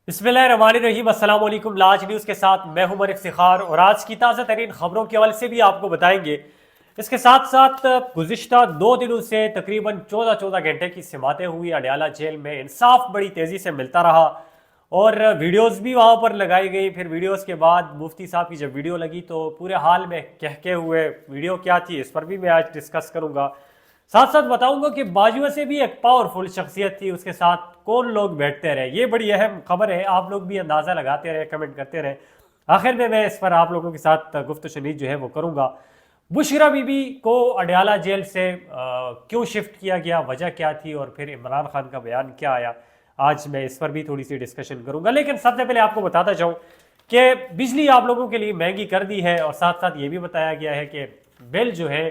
बिस्मिल्लाहिर्रहमानिर्रहीम। अस्सलाम वालेकुम। लाज न्यूज़ के साथ मैं हूं मर इफ्तिखार और आज की ताज़ा तरीन खबरों के हवाले से भी आपको बताएंगे। इसके साथ साथ गुज़िश्ता 2 दिनों से तकरीबन 14-14 घंटे की समातें हुई अडयाला जेल में। इंसाफ बड़ी तेज़ी से मिलता रहा और वीडियोस भी वहाँ पर लगाई गई। फिर वीडियोस के बाद मुफ्ती साहब की जब वीडियो लगी तो पूरे हाल में कहके हुए वीडियो क्या थी इस पर भी मैं आज डिस्कस करूँगा। साथ साथ बताऊंगा कि बाजुआ से भी एक पावरफुल शख्सियत थी, उसके साथ कौन लोग बैठते रहे। ये बड़ी अहम खबर है, आप लोग भी अंदाज़ा लगाते रहे, कमेंट करते रहे। आखिर में मैं इस पर आप लोगों के साथ गुफ्त शनीद जो है वो करूँगा। बुशरा बीबी को अडयाला जेल से क्यों शिफ्ट किया गया, वजह क्या थी और फिर इमरान खान का बयान क्या आया, आज मैं इस पर भी थोड़ी सी डिस्कशन करूँगा। लेकिन सबसे पहले आपको बताता जाऊँ कि बिजली आप लोगों के लिए महंगी कर दी है और साथ साथ ये भी बताया गया है कि बिल जो है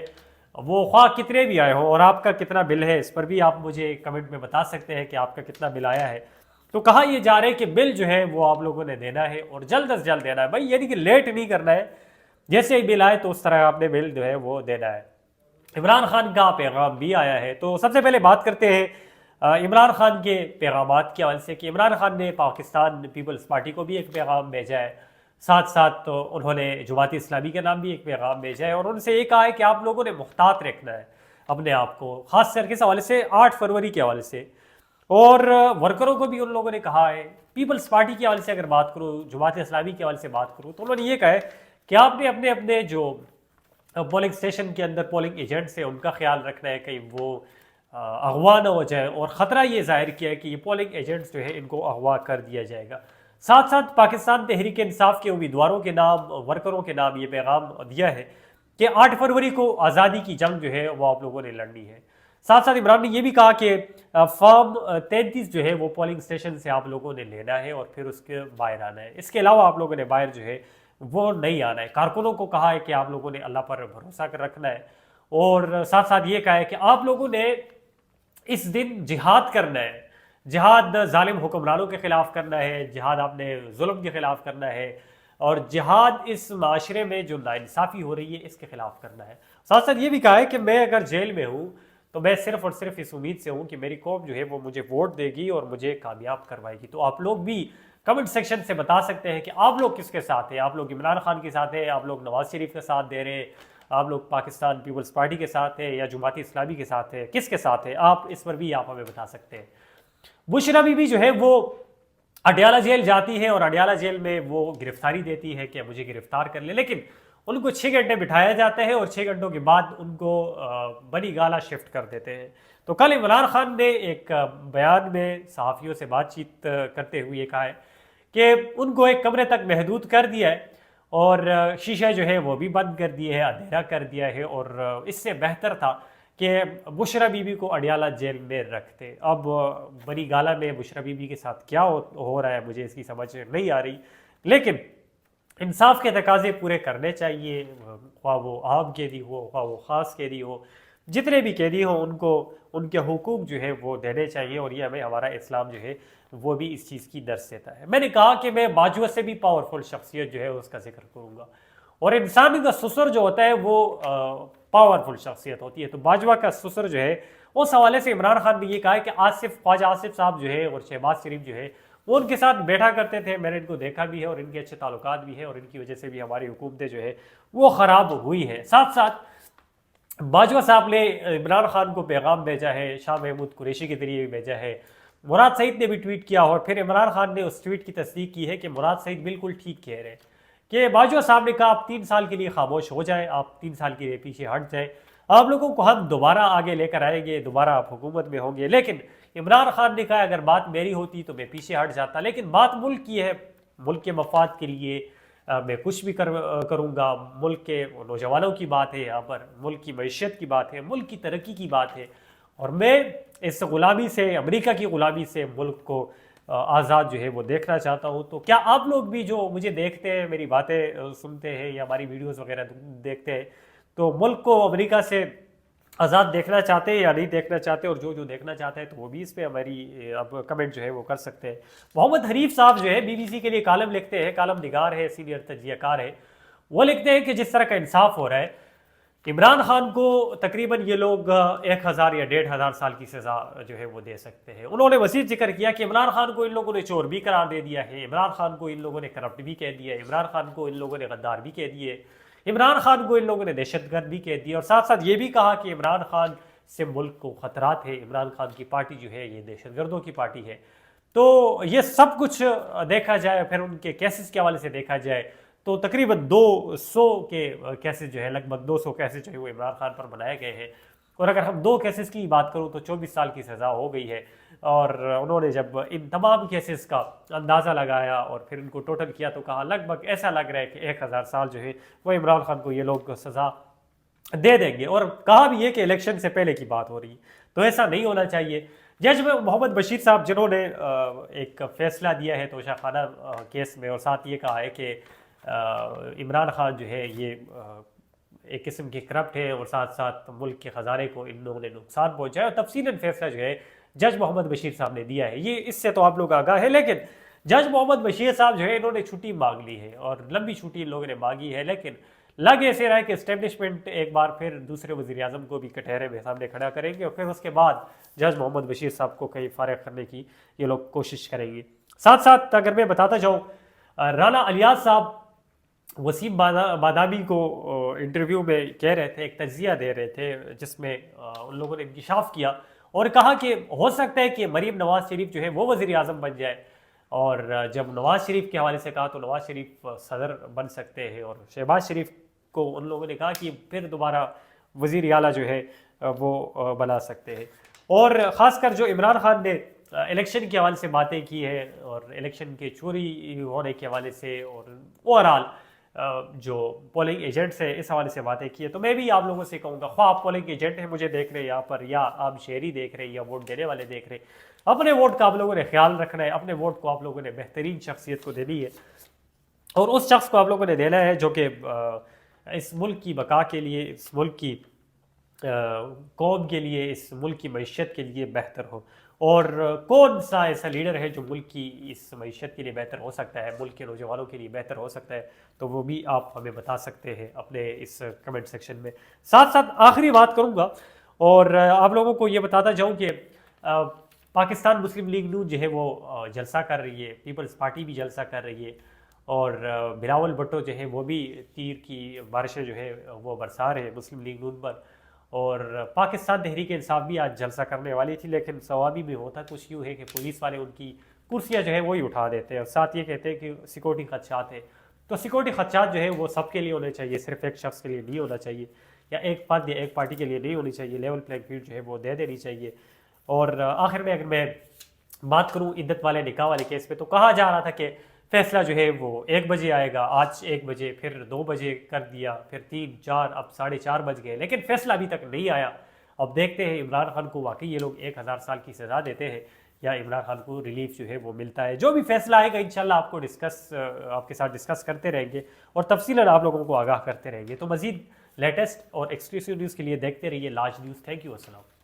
वो ख्वाह कितने भी आए हो और आपका कितना बिल है, इस पर भी आप मुझे कमेंट में बता सकते हैं कि आपका कितना बिल आया है। तो कहा यह जा रहा है कि बिल जो है वो आप लोगों ने देना है और जल्द से जल्द देना है भाई, यानी कि लेट नहीं करना है। जैसे ही बिल आए तो उस तरह आपने बिल जो है वो देना है। इमरान खान का पैगाम भी आया है, तो सबसे पहले बात करते हैं इमरान खान के पैगामात के हवाले से कि इमरान खान ने पाकिस्तान पीपल्स पार्टी को भी एक पैगाम भेजा है। साथ साथ तो उन्होंने जमात इस्लामी के नाम भी एक पैगाम भेजा है और उनसे ये कहा है कि आप लोगों ने मुहतात रखना है अपने आप को, ख़ास करके इस हवाले से 8 फरवरी के हवाले से। और वर्करों को भी उन लोगों ने कहा है। पीपल्स पार्टी के हवाले से अगर बात करूँ, जमात इस्लामी के हवाले से बात करूँ, तो उन्होंने ये कहा है कि आपने अपने अपने जो पोलिंग स्टेशन के अंदर पोलिंग एजेंट्स हैं उनका ख्याल रखना है, कहीं वो अगवा ना हो जाए। और ख़तरा ये जाहिर किया है कि ये पोलिंग एजेंट्स जो है इनको अगवा कर दिया जाएगा। साथ साथ पाकिस्तान तहरीक इंसाफ के उम्मीदवारों के नाम, वर्करों के नाम ये पैगाम दिया है कि 8 फरवरी को आज़ादी की जंग जो है वो आप लोगों ने लड़नी है। साथ साथ इमरान ने यह भी कहा कि फॉर्म 33 जो है वो पोलिंग स्टेशन से आप लोगों ने लेना है और फिर उसके बाहर आना है। इसके अलावा आप लोगों ने बाहर जो है वो नहीं आना है। कारकुनों को कहा है कि आप लोगों ने अल्लाह पर भरोसा कर रखना है और साथ साथ ये कहा है कि आप लोगों ने इस दिन जिहाद करना है। जिहाद जालिम हुक्मरानों के खिलाफ करना है, जिहाद आपने जुल्म के खिलाफ करना है और जिहाद इस माशरे में जो नाइंसाफ़ी हो रही है इसके खिलाफ करना है। साथ साथ ये भी कहा है कि मैं अगर जेल में हूँ तो मैं सिर्फ और सिर्फ इस उम्मीद से हूँ कि मेरी कौम जो है वो मुझे वोट देगी और मुझे कामयाब करवाएगी। तो आप लोग भी कमेंट सेक्शन से बता सकते हैं कि आप लोग किसके साथ हैं। आप लोग इमरान खान के साथ हैं, आप लोग नवाज शरीफ के साथ दे रहे हैं, आप लोग पाकिस्तान पीपल्स पार्टी के साथ है या जमात इस्लामी के साथ है, किसके साथ है आप इस पर भी आप हमें बता सकते हैं। बुशरा बीबी जो है वो अडयाला जेल जाती है और अडयाला जेल में वो गिरफ्तारी देती है कि मुझे गिरफ्तार कर ले, लेकिन उनको 6 घंटे बिठाया जाता है और 6 घंटों के बाद उनको बनी गाला शिफ्ट कर देते हैं। तो कल इमरान खान ने एक बयान में सहाफ़ियों से बातचीत करते हुए कहा है कि उनको एक कमरे तक महदूद कर दिया है और शीशा जो है वो भी बंद कर दिए है, अंधेरा कर दिया है और इससे बेहतर था कि बुशरा बीबी को अडयाला जेल में रखते। अब बनी गाला में बुशरा बीबी के साथ क्या हो रहा है मुझे इसकी समझ नहीं आ रही, लेकिन इंसाफ के तकाजे पूरे करने चाहिए। ख्वाह वो आम कैदी हो, ख्वाह वो ख़ास कैदी हो, जितने भी कैदी हो उनको उनके हुकूक जो है वो देने चाहिए और ये हमें हमारा इस्लाम जो है वो भी इस चीज़ की दर्स देता है। मैंने कहा कि मैं बाजुआ से भी पावरफुल शख्सियत जो है उसका जिक्र करूँगा और इंसान का ससुर जो होता है वो पावरफुल शख्सियत होती है। तो बाजवा का ससुर जो है उस हवाले से इमरान खान ने ये कहा है कि ख्वाजा आसिफ साहब जो है और शहबाज शरीफ जो है वो उनके साथ बैठा करते थे। मैंने इनको देखा भी है और इनके अच्छे ताल्लुकात भी हैं और इनकी वजह से भी हमारी हुकूमतें जो है वो ख़राब हुई हैं। साथ साथ बाजवा साहब ने इमरान खान को पैगाम भेजा है, शाह महमूद कुरैशी के जरिए भी भेजा है, मुराद सईद ने भी ट्वीट किया और फिर इमरान खान ने उस ट्वीट की तस्दीक की है कि मुराद सईद बिल्कुल ठीक कह रहे हैं कि बाजवा साहब ने कहा आप 3 साल के लिए खामोश हो जाएं, आप 3 साल के लिए पीछे हट जाएं, आप लोगों को हम दोबारा आगे लेकर आएंगे, दोबारा आप हुकूमत में होंगे। लेकिन इमरान खान ने कहा अगर बात मेरी होती तो मैं पीछे हट जाता, लेकिन बात मुल्क की है, मुल्क के मफाद के लिए मैं कुछ भी करूँगा। मुल्क के नौजवानों की बात है, यहाँ पर मुल्क की मैशियत की बात है, मुल्क की तरक्की की बात है और मैं इस ग़ुलामी से, अमेरिका की ग़ुलामी से मुल्क को आज़ाद जो है वो देखना चाहता हूँ। तो क्या आप लोग भी जो मुझे देखते हैं, मेरी बातें सुनते हैं या हमारी वीडियोस वगैरह देखते हैं, तो मुल्क को अमेरिका से आज़ाद देखना चाहते हैं या नहीं देखना चाहते, और जो जो देखना चाहते हैं तो वो भी इस पर हमारी अब कमेंट जो है वो कर सकते हैं। मोहम्मद हरीफ साहब जो है BBC के लिए कालम लिखते हैं, कालम निगार है, सीनियर तजियाकार है, वो लिखते हैं कि जिस तरह का इंसाफ हो रहा है عمران خان کو تقریباً یہ لوگ 1000 یا 1500 سال کی سزا جو ہے وہ دے سکتے ہیں۔ انہوں نے مزید ذکر کیا کہ عمران خان کو ان لوگوں نے چور بھی قرار دے دیا ہے، عمران خان کو ان لوگوں نے کرپٹ بھی کہہ دیا ہے، عمران خان کو ان لوگوں نے غدار بھی کہہ دیے، عمران خان کو ان لوگوں نے دہشت گرد بھی کہہ دیا، اور ساتھ ساتھ یہ بھی کہا کہ عمران خان سے ملک کو خطرات ہے، عمران خان کی پارٹی جو ہے یہ دہشت گردوں کی پارٹی ہے۔ تو یہ سب کچھ دیکھا جائے، پھر ان کے کیسز کے حوالے سے دیکھا جائے تو تقریباً 200 کے کیسز جو ہے، لگ بھگ 200 کیسز جو ہے وہ عمران خان پر بنائے گئے ہیں، اور اگر ہم 2 کیسز کی بات کروں تو 24 سال کی سزا ہو گئی ہے۔ اور انہوں نے جب ان تمام کیسز کا اندازہ لگایا اور پھر ان کو ٹوٹل کیا تو کہا لگ بھگ ایسا لگ رہا ہے کہ 1000 سال جو ہے وہ عمران خان کو یہ لوگ سزا دے دیں گے، اور کہا بھی یہ کہ الیکشن سے پہلے کی بات ہو رہی ہے، تو ایسا نہیں ہونا چاہیے۔ جج محمد بشیر صاحب جنہوں نے ایک فیصلہ دیا ہے توشہ خانہ کیس میں، اور ساتھ یہ کہا ہے کہ عمران خان جو ہے یہ ایک قسم کی کرپٹ ہے، اور ساتھ ساتھ ملک کے خزانے کو ان لوگوں نے نقصان پہنچایا، اور تفصیلاً فیصلہ جو ہے جج محمد بشیر صاحب نے دیا ہے، یہ اس سے تو آپ لوگ آگاہ ہے۔ لیکن جج محمد بشیر صاحب جو ہے انہوں نے چھٹی مانگ لی ہے، اور لمبی چھٹی ان لوگوں نے مانگی ہے، لیکن لگ ایسے رہا ہے کہ اسٹیبلشمنٹ ایک بار پھر دوسرے وزیر اعظم کو بھی کٹہرے میں سامنے کھڑا کریں گے، اور پھر اس کے بعد جج محمد بشیر صاحب کو کہیں فارغ کرنے کی یہ لوگ کوشش کریں گے۔ ساتھ ساتھ اگر میں بتاتا جاؤں، رانا الیاس صاحب وسیم بادامی کو انٹرویو میں کہہ رہے تھے، ایک تجزیہ دے رہے تھے جس میں ان لوگوں نے انکشاف کیا اور کہا کہ ہو سکتا ہے کہ مریم نواز شریف جو ہے وہ وزیر اعظم بن جائے، اور جب نواز شریف کے حوالے سے کہا تو نواز شریف صدر بن سکتے ہیں، اور شہباز شریف کو ان لوگوں نے کہا کہ پھر دوبارہ وزیر اعلیٰ جو ہے وہ بنا سکتے ہیں۔ اور خاص کر جو عمران خان نے الیکشن کے حوالے سے باتیں کی ہے، اور الیکشن کے چوری ہونے کے حوالے سے، اور اوورآل جو پولنگ ایجنٹس ہے اس حوالے سے باتیں کی ہے، تو میں بھی آپ لوگوں سے کہوں گا، خواہ آپ پولنگ ایجنٹ ہیں مجھے دیکھ رہے ہیں یہاں پر، یا آپ شہری دیکھ رہے ہیں، یا ووٹ دینے والے دیکھ رہے ہیں، اپنے ووٹ کا آپ لوگوں نے خیال رکھنا ہے، اپنے ووٹ کو آپ لوگوں نے بہترین شخصیت کو دینی ہے، اور اس شخص کو آپ لوگوں نے دینا ہے جو کہ اس ملک کی بقا کے لیے، اس ملک کی قوم کے لیے، اس ملک کی معیشت کے لیے بہتر ہو۔ اور کون سا ایسا لیڈر ہے جو ملک کی اس معیشت کے لیے بہتر ہو سکتا ہے، ملک کے نوجوانوں کے لیے بہتر ہو سکتا ہے، تو وہ بھی آپ ہمیں بتا سکتے ہیں اپنے اس کمنٹ سیکشن میں۔ ساتھ ساتھ آخری بات کروں گا، اور آپ لوگوں کو یہ بتاتا جاؤں کہ پاکستان مسلم لیگ نون جو ہے وہ جلسہ کر رہی ہے، پیپلز پارٹی بھی جلسہ کر رہی ہے، اور بلاول بھٹو جو ہے وہ بھی تیر کی بارشیں جو ہے وہ برسا رہے ہیں مسلم لیگ نون پر، اور پاکستان تحریک انصاف بھی آج جلسہ کرنے والی تھی، لیکن ثوابی میں ہوتا کچھ یوں ہے کہ پولیس والے ان کی کرسیاں جو ہے وہی اٹھا دیتے ہیں، اور ساتھ یہ کہتے ہیں کہ سیکورٹی خدشات ہے، تو سیکورٹی خدشات جو ہے وہ سب کے لیے ہونے چاہیے، صرف ایک شخص کے لیے نہیں ہونا چاہیے، یا ایک فرد یا ایک پارٹی کے لیے نہیں ہونی چاہیے، لیول پلینگ فیلڈ جو ہے وہ دے دینی چاہیے۔ اور آخر میں اگر میں بات کروں عدت والے نکاح والے کیس پہ، تو کہا جا رہا تھا کہ فیصلہ جو ہے وہ 1 بجے آئے گا، آج 1 بجے، پھر 2 بجے کر دیا، پھر 3 4، اب 4:30 بج گئے، لیکن فیصلہ ابھی تک نہیں آیا۔ اب دیکھتے ہیں عمران خان کو واقعی یہ لوگ 1000 سال کی سزا دیتے ہیں، یا عمران خان کو ریلیف جو ہے وہ ملتا ہے۔ جو بھی فیصلہ آئے گا انشاءاللہ آپ کے ساتھ ڈسکس کرتے رہیں گے، اور تفصیلاً آپ لوگوں کو آگاہ کرتے رہیں گے۔ تو مزید لیٹسٹ اور ایکسکلوسیو نیوز کے لیے دیکھتے رہیے لاج نیوز۔ تھینک یو، السلام۔